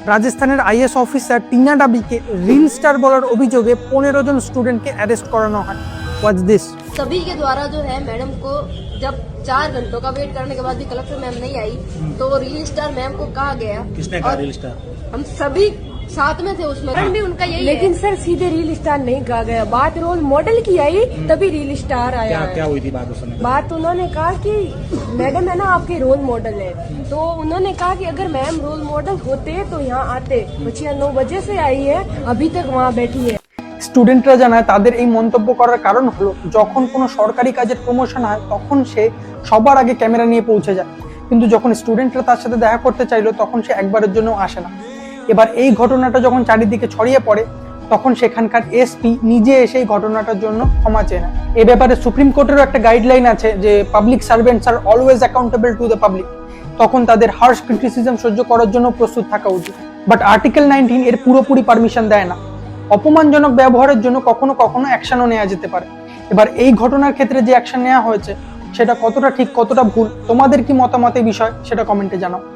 রাজস্থানের IAS officer Tina ডাবিকে reel star বলার অভিযোগে 15 জন স্টুডেন্টকে অ্যারেস্ট করানো হয়। Watch this. सभी के द्वारा जो है मैडम को जब 4 घंटों का वेट करने के बाद भी कलेक्टर मैम नहीं आई तो रील स्टार मैम को कहा गया। किसने कहा रील स्टार? हम सभी साथ में थे उसमें, भी उनका यही लेकिन सर सीधे रील स्टार नहीं कहा गया, बात रोल मॉडल की आई तभी रील स्टार आया क्या है। क्या हुई थी बात उस समय? बात उन्होंने कहा कि मैडम है ना आपके रोल मॉडल है, तो उन्होंने कहा कि अगर मैम रोल मॉडल होते तो यहाँ आते। बच्चियाँ 9 बजे से आई है, अभी तक वहाँ बैठी है। স্টুডেন্টরা জানায় তাদের এই মন্তব্য করার কারণ হলো যখন কোনো সরকারি কাজের প্রমোশন হয় তখন সে সবার আগে ক্যামেরা নিয়ে পৌঁছে যায়, কিন্তু যখন স্টুডেন্টরা তার সাথে দেখা করতে চাইলো তখন সে একবারের জন্য আসে না। এবার এই ঘটনাটা যখন চারিদিকে ছড়িয়ে পড়ে তখন সেখানকার এসপি নিজে এসে এই ঘটনাটার জন্য ক্ষমা চেয়ে নেয়। এ ব্যাপারে সুপ্রিম কোর্টেরও একটা গাইডলাইন আছে যে পাবলিক সার্ভেন্টস আর always accountable to the public, তখন তাদের হার্শ ক্রিটিসিজম সহ্য করার জন্য প্রস্তুত থাকা উচিত। বাট আর্টিকেল 19 এর পুরোপুরি পারমিশন দেয় না। অপমানজনক ব্যবহারের জন্য কখনো কখনো অ্যাকশনও নেওয়া যেতে পারে। এবার এই ঘটনার ক্ষেত্রে যে অ্যাকশন নেওয়া হয়েছে সেটা কতটা ঠিক কতটা ভুল, তোমাদের কি মতামত এই বিষয় সেটা কমেন্টে জানাও।